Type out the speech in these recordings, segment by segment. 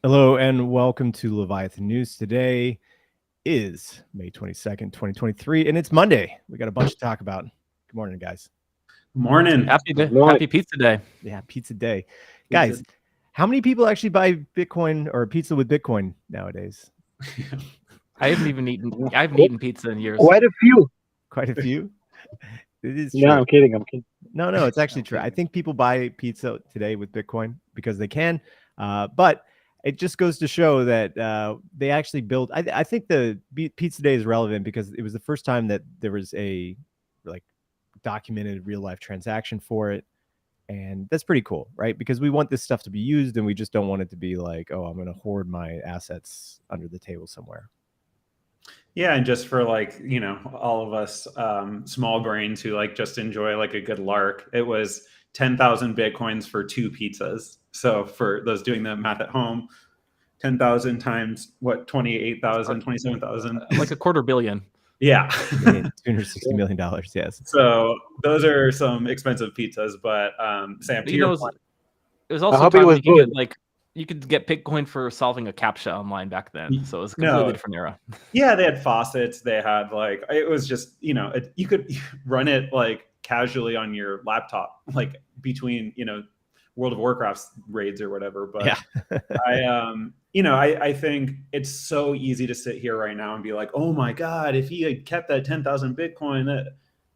Hello and welcome to Leviathan News. Today is May 22nd, 2023, and it's Monday. We got a bunch to talk about. Good morning, guys. Morning. Happy Pizza Day. Yeah, pizza day. Guys, how many people actually buy Bitcoin or pizza with Bitcoin nowadays? I haven't eaten pizza in years. Quite a few. Quite a few? It is true. No, I'm kidding. No, it's actually true. I think people buy pizza today with Bitcoin because they can, but it just goes to show that they actually built. I think the pizza day is relevant because it was the first time that there was a documented real life transaction for it, and that's pretty cool, right? Because we want this stuff to be used, and we just don't want it to be like, oh, I'm going to hoard my assets under the table somewhere. Yeah, and just for all of us small brains who just enjoy a good lark, it was 10,000 Bitcoins for 2 pizzas. So for those doing the math at home, 10,000 times what, 28,000, 27,000? Like $250 million. Yeah. $260 million, yes. So those are some expensive pizzas, but Sam, to your point. It was also time you could get Bitcoin for solving a CAPTCHA online back then. So it was a completely different era. Yeah, they had faucets. They had it was just, you could run it casually on your laptop, between, World of Warcraft's raids or whatever. But yeah. I think it's so easy to sit here right now and be like, oh my God, if he had kept that 10,000 Bitcoin,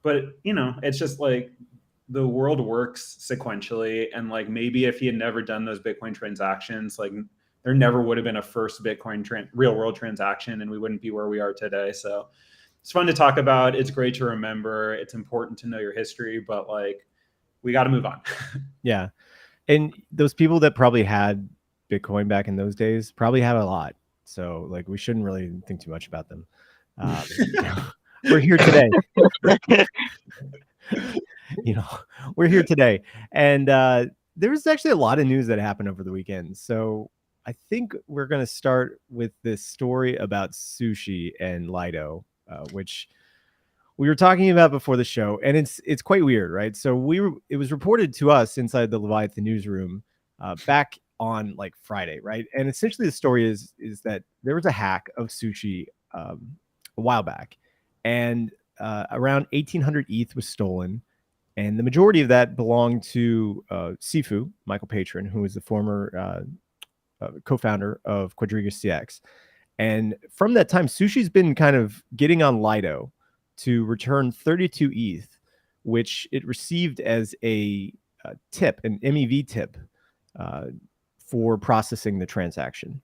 but it's just the world works sequentially, and maybe if he had never done those Bitcoin transactions, there never would have been a first Bitcoin real world transaction, and we wouldn't be where we are today. So it's fun to talk about. It's great to remember. It's important to know your history, but we got to move on. Yeah. And those people that probably had Bitcoin back in those days probably had a lot. So we shouldn't really think too much about them. We're here today. We're here today. And there was actually a lot of news that happened over the weekend. So I think we're going to start with this story about sushi and Lido, which we were talking about before the show, and it's quite weird, right? So it was reported to us inside the Leviathan newsroom back on Friday, right? And essentially the story is that there was a hack of sushi a while back, and around 1,800 ETH was stolen, and the majority of that belonged to Sifu, Michael Patron, who was the former co-founder of Quadriga CX. And from that time, Sushi's been kind of getting on Lido to return 32 ETH, which it received as a tip, an MEV tip, for processing the transaction.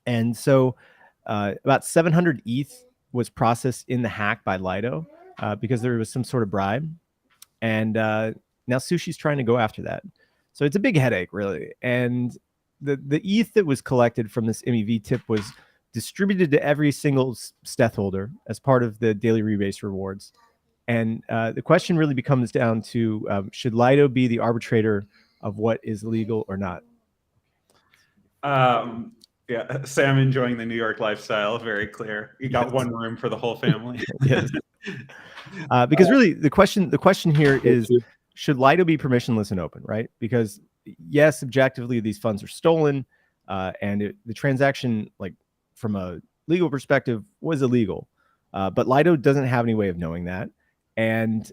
And so about 700 ETH was processed in the hack by Lido because there was some sort of bribe. And now Sushi's trying to go after that. So it's a big headache, really. And the ETH that was collected from this MEV tip was distributed to every single steth holder as part of the daily rebase rewards. And the question really becomes down to, should Lido be the arbitrator of what is legal or not? Yeah, Sam enjoying the New York lifestyle, very clear. You got one room for the whole family. Yes. Because really the question here is, should Lido be permissionless and open, right? Because yes, objectively, these funds are stolen, and the transaction, from a legal perspective, was illegal. But Lido doesn't have any way of knowing that. And,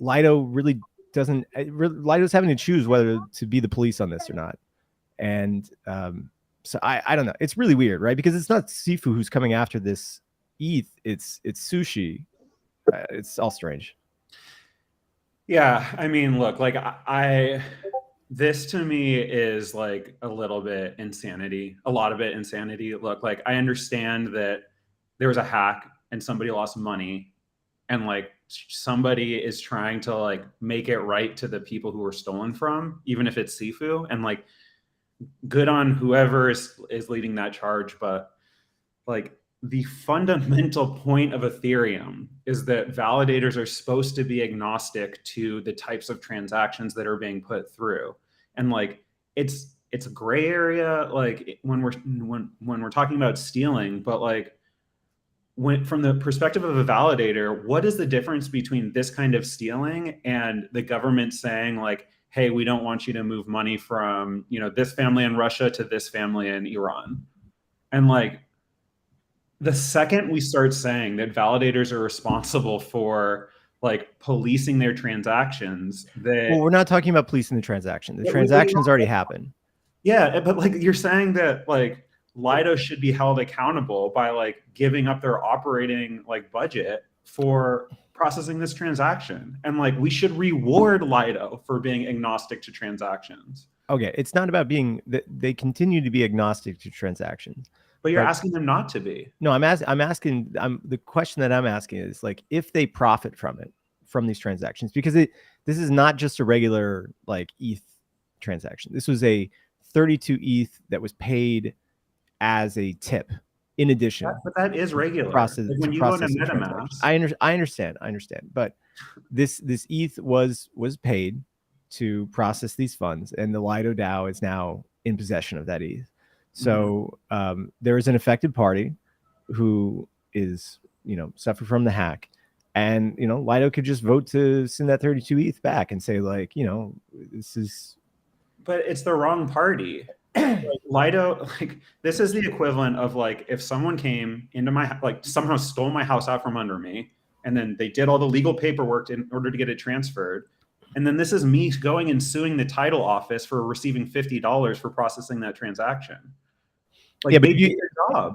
Lido really doesn't, Lido's having to choose whether to be the police on this or not. And so I don't know. It's really weird, right? Because it's not Sifu who's coming after this ETH. It's Sushi. It's all strange. Yeah. I mean, look, this to me is a little bit insanity, a lot of it insanity. Look, I understand that there was a hack and somebody lost money, and somebody is trying to make it right to the people who were stolen from, even if it's Sifu, and good on whoever is leading that charge. But the fundamental point of Ethereum is that validators are supposed to be agnostic to the types of transactions that are being put through. And it's a gray area, when we're talking about stealing, but when from the perspective of a validator, what is the difference between this kind of stealing and the government saying hey, we don't want you to move money from, you know, this family in Russia to this family in Iran. And like, the second we start saying that validators are responsible for like policing their transactions, that well, we're not talking about policing the transaction. The transactions already happened. Yeah, but like you're saying that like Lido should be held accountable by like giving up their operating like budget for processing this transaction, and like we should reward Lido for being agnostic to transactions. Okay, it's not about being they continue to be agnostic to transactions. But you're asking them not to be. No, I'm asking the question that I'm asking is like if they profit from it, from these transactions, because this is not just a regular like ETH transaction. This was a 32 ETH that was paid as a tip in addition. But that is regular. Like when you go into MetaMask. I understand. But this ETH was paid to process these funds, and the Lido DAO is now in possession of that ETH. So there is an affected party who is, you know, suffer from the hack, and, you know, Lido could just vote to send that 32 ETH back and say like, you know, this is. But it's the wrong party. Like Lido, like this is the equivalent of like if someone came into my, like somehow stole my house out from under me, and then they did all the legal paperwork in order to get it transferred. And then this is me going and suing the title office for receiving $50 for processing that transaction. Like, yeah, but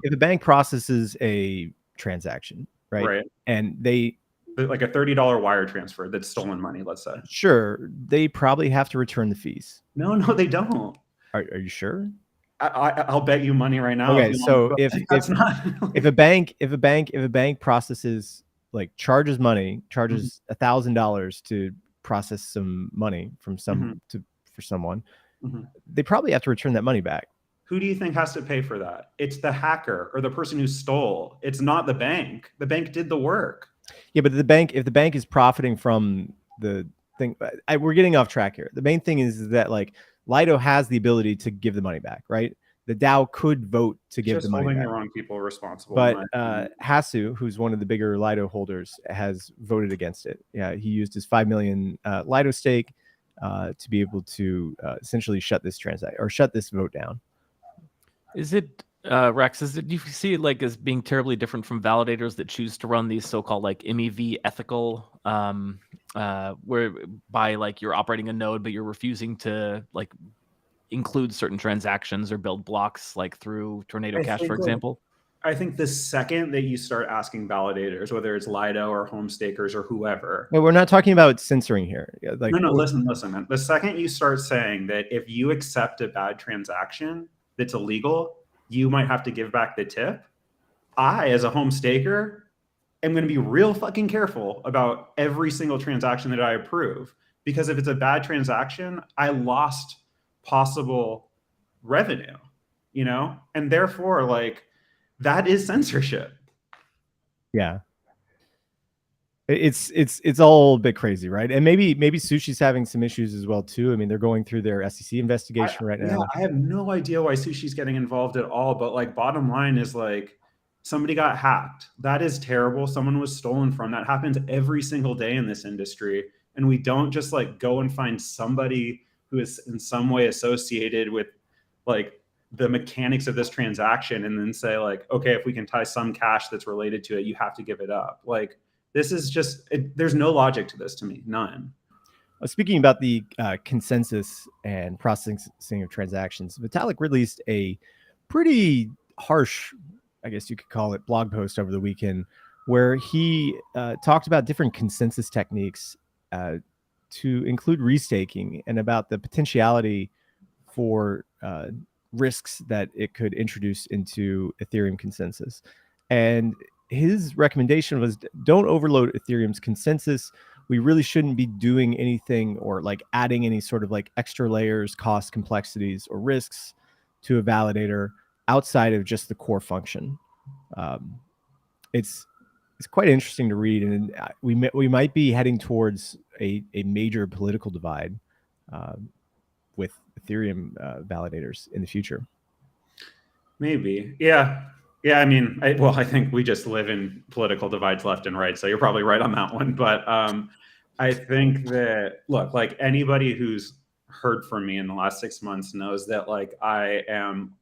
if a bank processes a transaction, right? And they like a $30 wire transfer that's stolen money, let's say. Sure, they probably have to return the fees. No, they don't. Are you sure? I'll bet you money right now. Okay, so if a bank processes, like charges $1,000 to process some money from for someone, they probably have to return that money back. Who do you think has to pay for that? It's the hacker or the person who stole. It's not the bank. The bank did the work. Yeah, but if the bank is profiting from the thing, we're getting off track here. The main thing is that like Lido has the ability to give the money back, right? The DAO could vote to give the money back. Just holding the wrong people responsible. But Hasu, who's one of the bigger Lido holders, has voted against it. Yeah, he used his 5 million Lido stake to be able to essentially shut this vote down. Is it Rex? Do you see it like as being terribly different from validators that choose to run these so-called like MEV ethical, whereby like you're operating a node but you're refusing to like include certain transactions or build blocks like through Tornado Cash, for example? I think the second that you start asking validators, whether it's Lido or home stakers or whoever. No, we're not talking about censoring here. Like, no, listen, man. The second you start saying that if you accept a bad transaction that's illegal, you might have to give back the tip. I, as a home staker, am going to be real fucking careful about every single transaction that I approve, because if it's a bad transaction, I lost possible revenue, you know? And therefore, like, that is censorship. Yeah. It's all a bit crazy, right? And maybe Sushi's having some issues as well too. I mean, they're going through their SEC investigation right now. I have no idea why Sushi's getting involved at all, but like bottom line is like somebody got hacked. That is terrible. Someone was stolen from. That happens every single day in this industry, and we don't just like go and find somebody who is in some way associated with like the mechanics of this transaction and then say like, okay, if we can tie some cash that's related to it, you have to give it up. Like, this is just, there's no logic to this to me, none. Speaking about the consensus and processing of transactions, Vitalik released a pretty harsh, I guess you could call it, blog post over the weekend where he talked about different consensus techniques to include restaking and about the potentiality for risks that it could introduce into Ethereum consensus. And his recommendation was don't overload Ethereum's consensus. We really shouldn't be doing anything or like adding any sort of like extra layers, cost, complexities, or risks to a validator outside of just the core function. It's quite interesting to read, and we might be heading towards a major political divide with Ethereum validators in the future. Maybe, yeah. I mean, I think we just live in political divides left and right, so you're probably right on that one. But I think that, look, like anybody who's heard from me in the last 6 months knows that like I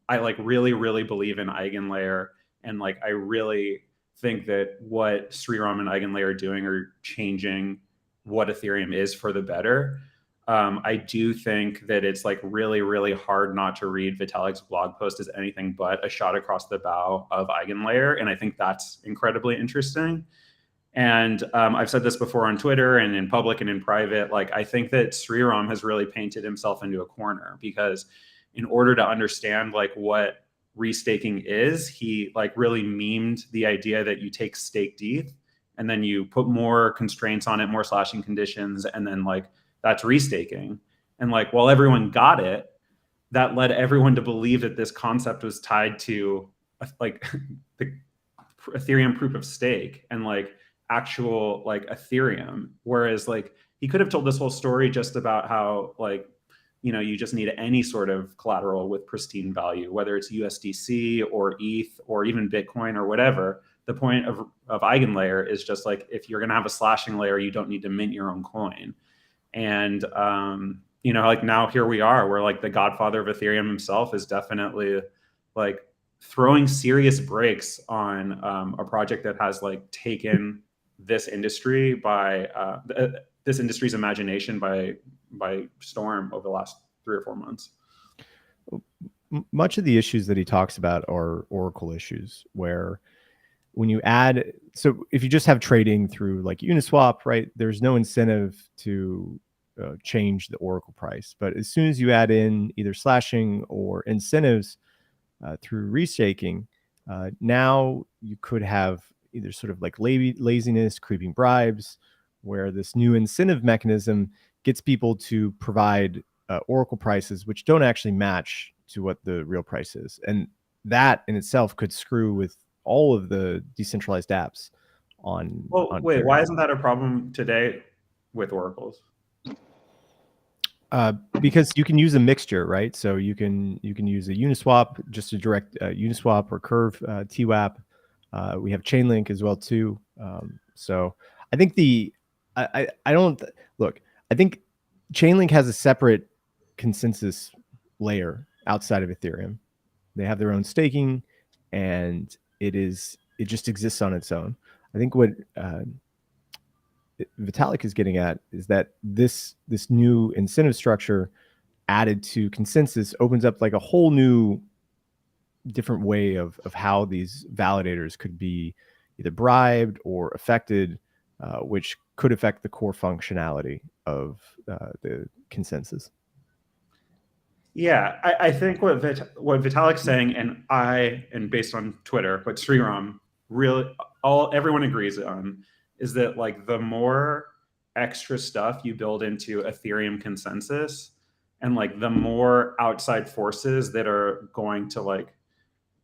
like really, really believe in Eigenlayer. And like, I really think that what Sriram and Eigenlayer are doing are changing what Ethereum is for the better. I do think that it's like really, really hard not to read Vitalik's blog post as anything but a shot across the bow of Eigenlayer. And I think that's incredibly interesting. And I've said this before on Twitter and in public and in private, like I think that Sriram has really painted himself into a corner, because in order to understand like what restaking is, he like really memed the idea that you take staked ETH and then you put more constraints on it, more slashing conditions, and then like that's restaking. And like, while everyone got it, that led everyone to believe that this concept was tied to like the Ethereum proof of stake and like actual like Ethereum. Whereas like he could have told this whole story just about how like, you know, you just need any sort of collateral with pristine value, whether it's USDC or ETH or even Bitcoin or whatever. The point of Eigenlayer is just like, if you're going to have a slashing layer, you don't need to mint your own coin. And, you know, like now here we are, where like the godfather of Ethereum himself is definitely like throwing serious brakes on a project that has like taken this industry by this industry's imagination by storm over the last 3 or 4 months. Much of the issues that he talks about are Oracle issues, where when you add, so if you just have trading through like Uniswap, right, there's no incentive to change the Oracle price. But as soon as you add in either slashing or incentives through restaking, now you could have either sort of like laziness, creeping bribes, where this new incentive mechanism gets people to provide Oracle prices which don't actually match to what the real price is. And that in itself could screw with all of the decentralized apps on. Well, wait, why isn't that a problem today with Oracles? Because you can use a mixture, right? So you can use a Uniswap, just a direct Uniswap or Curve TWAP. We have Chainlink as well too. So I think I don't look. I think Chainlink has a separate consensus layer outside of Ethereum. They have their own staking, and it just exists on its own. I think what Vitalik is getting at is that this new incentive structure added to consensus opens up like a whole new different way of how these validators could be either bribed or affected, which could affect the core functionality of the consensus. Yeah, I think what Vitalik's saying, and based on Twitter, what Sriram really everyone agrees on, is that like the more extra stuff you build into Ethereum consensus, and like the more outside forces that are going to like,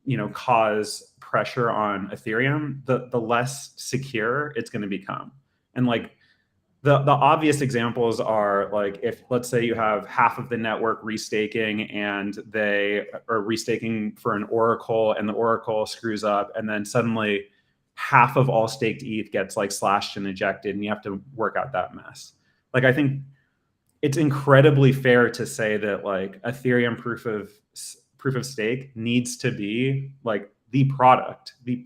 you know, cause pressure on Ethereum, the less secure it's going to become. And like the obvious examples are like, if let's say you have half of the network restaking and they are restaking for an Oracle and the Oracle screws up, and then suddenly half of all staked ETH gets like slashed and ejected, and you have to work out that mess. Like, I think it's incredibly fair to say that like Ethereum proof of stake needs to be like the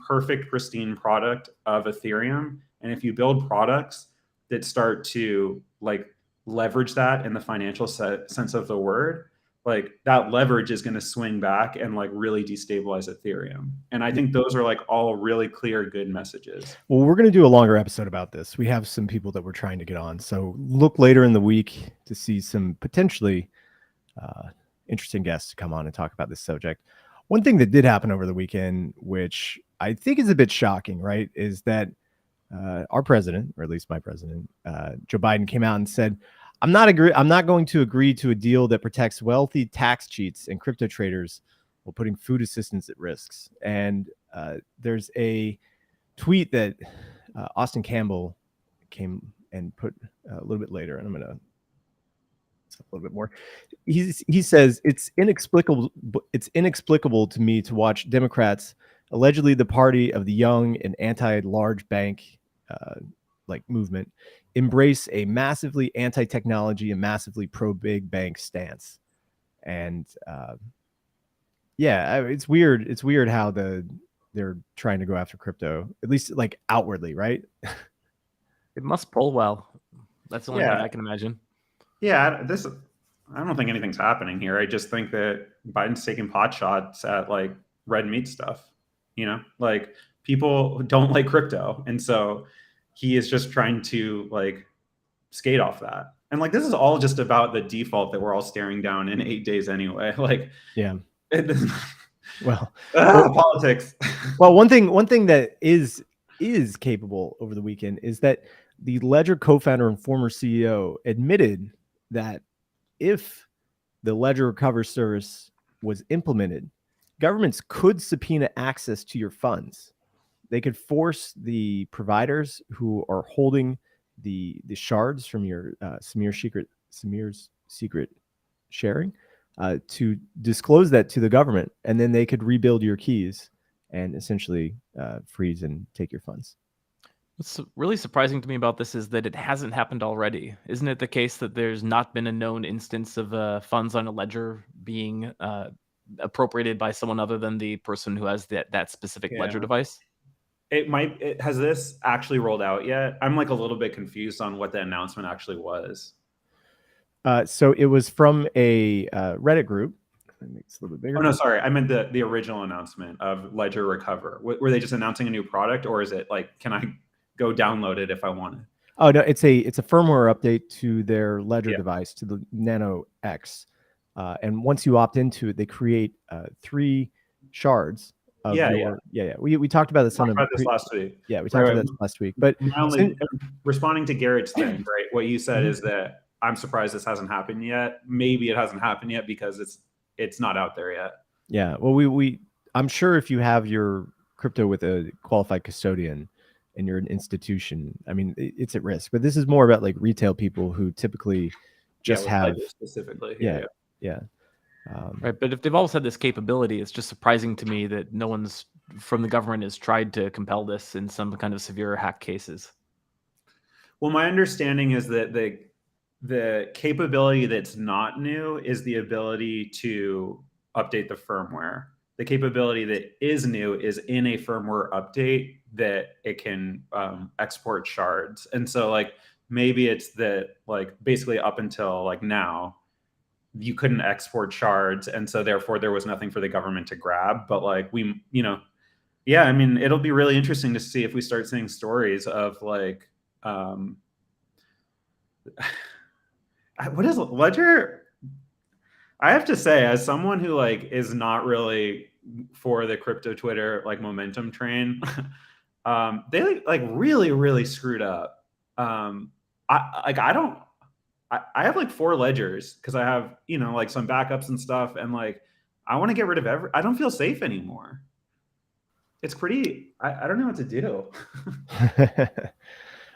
perfect pristine product of Ethereum. And if you build products that start to like leverage that in the financial sense of the word, like that leverage is going to swing back and like really destabilize Ethereum. And I think those are like all really clear, good messages. Well, we're going to do a longer episode about this. We have some people that we're trying to get on. So look later in the week to see some potentially interesting guests to come on and talk about this subject. One thing that did happen over the weekend, which I think is a bit shocking, right, is that our president, or at least my president, Joe Biden, came out and said, I'm not going to agree to a deal that protects wealthy tax cheats and crypto traders while putting food assistance at risks. And there's a tweet that Austin Campbell came and put a little bit later, and I'm going to a little bit more. He says it's inexplicable to me to watch Democrats, allegedly the party of the young and anti-large bank like movement embrace a massively anti-technology and massively pro-big bank stance. And yeah, it's weird. It's weird how they're trying to go after crypto, at least like outwardly, right? It must pull well. That's the only thing Yeah. I can imagine. Yeah, I don't think anything's happening here. I just think that Biden's taking pot shots at like red meat stuff. Like people don't like crypto, and so he is just trying to like skate off that. And like this is all just about the default that we're all staring down in 8 days anyway. Like, Yeah. it doesn't. Well, Politics. Well, one thing that is capable over the weekend is that the Ledger co-founder and former CEO admitted that if the Ledger Recover service was implemented, governments could subpoena access to your funds. They could force the providers who are holding the shards from your Samir's secret sharing to disclose that to the government, and then they could rebuild your keys and essentially freeze and take your funds. What's really surprising to me about this is that it hasn't happened already. Isn't it the case that there's not been a known instance of funds on a ledger being appropriated by someone other than the person who has that specific ledger device? Has this actually rolled out yet? I'm like a little bit confused on what the announcement actually was. So it was from a Reddit group. Let me make this a little bit bigger. Oh no, sorry. I meant the original announcement of Ledger Recover. Were they just announcing a new product, or is it like, can I go download it if I want it? Oh no, it's a firmware update to their Ledger device, to the Nano X. And once you opt into it, they create 3 shards. We talked about this last week. Yeah, we talked about this last week. But responding to Garrett's thing, right? What you said is that I'm surprised this hasn't happened yet. Maybe it hasn't happened yet because it's not out there yet. Yeah. Well, I'm sure if you have your crypto with a qualified custodian and you're an institution, I mean, it's at risk. But this is more about like retail people who typically just have specifically. Yeah. Right. But if they've always had this capability, it's just surprising to me that no one's from the government has tried to compel this in some kind of severe hack cases. Well, my understanding is that the capability that's not new is the ability to update the firmware. The capability that is new is in a firmware update that it can export shards. And so like maybe it's that like basically up until like now, you couldn't export shards. And so therefore there was nothing for the government to grab. But like yeah, I mean, it'll be really interesting to see if we start seeing stories of like, what is Ledger? I have to say, as someone who like is not really for the crypto Twitter like momentum train, they like really, really screwed up. I have like 4 ledgers because I have, like some backups and stuff. And like, I want to get rid of I don't feel safe anymore. It's pretty, I don't know what to do.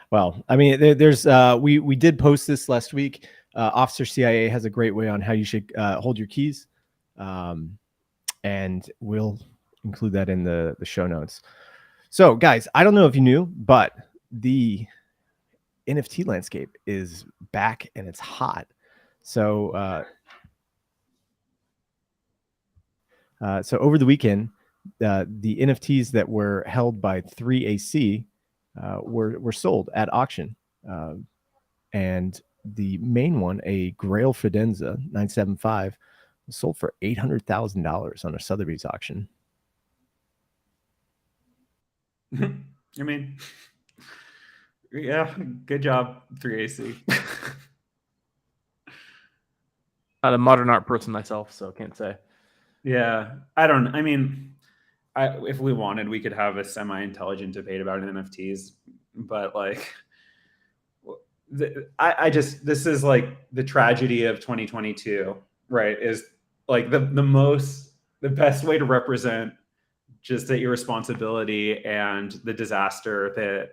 Well, I mean, there's, we did post this last week. Officer CIA has a great way on how you should hold your keys. And we'll include that in the show notes. So guys, I don't know if you knew, but the NFT landscape is back and it's hot. So so over the weekend, the NFTs that were held by 3AC were sold at auction, and the main one, a Grail Fidenza 975, was sold for $800,000 on a Sotheby's auction. I mean, yeah, good job, 3AC. Not a modern art person myself, so can't say. Yeah, if we wanted, we could have a semi-intelligent debate about NFTs, but like, this is like the tragedy of 2022, right? Is like the best way to represent just the irresponsibility and the disaster that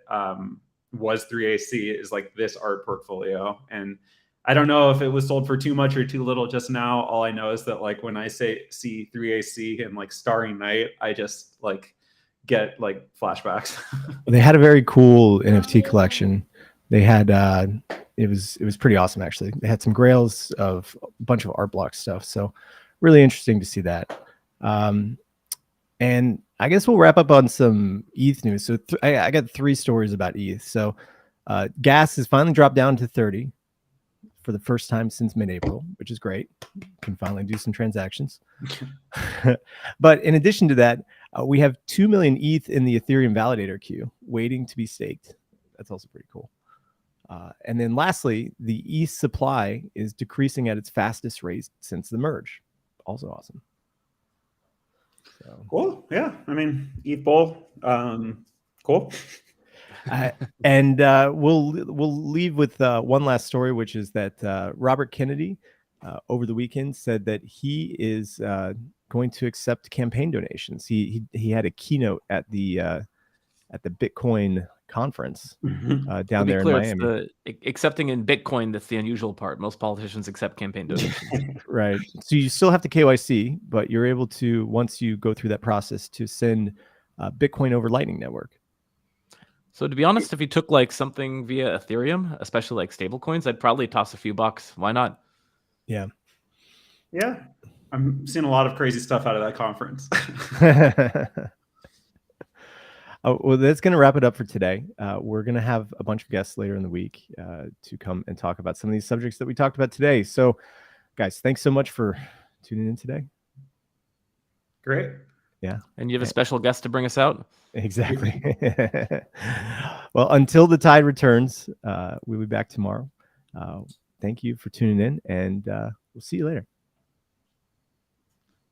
was 3AC is like this art portfolio. And I don't know if it was sold for too much or too little just now. All I know is that like when I see 3AC and like Starry Night, I just like get like flashbacks. They had a very cool NFT collection. They had it was pretty awesome actually. They had some grails of a bunch of art block stuff. So really interesting to see that. And I guess we'll wrap up on some ETH news. So I got 3 stories about ETH. So gas has finally dropped down to 30 for the first time since mid-April, which is great. Can finally do some transactions. But in addition to that, we have 2 million ETH in the Ethereum validator queue waiting to be staked. That's also pretty cool. And then lastly, the ETH supply is decreasing at its fastest rate since the merge. Also awesome. So. Cool. Yeah. I mean, ETH Bull. Cool. And we'll leave with one last story, which is that Robert Kennedy over the weekend said that he is going to accept campaign donations. He had a keynote at the Bitcoin conference down there in Miami. It's accepting in Bitcoin that's the unusual part. Most politicians accept campaign donations. Right. So you still have to KYC, but you're able to, once you go through that process, to send Bitcoin over Lightning Network. So to be honest, if you took like something via Ethereum, especially like stable coins, I'd probably toss a few bucks. Why not? Yeah. Yeah. I'm seeing a lot of crazy stuff out of that conference. Well, that's going to wrap it up for today. We're going to have a bunch of guests later in the week to come and talk about some of these subjects that we talked about today. So, guys, thanks so much for tuning in today. Great. Yeah. And you have a special guest to bring us out? Exactly. Well, until the tide returns, we'll be back tomorrow. Thank you for tuning in, and we'll see you later.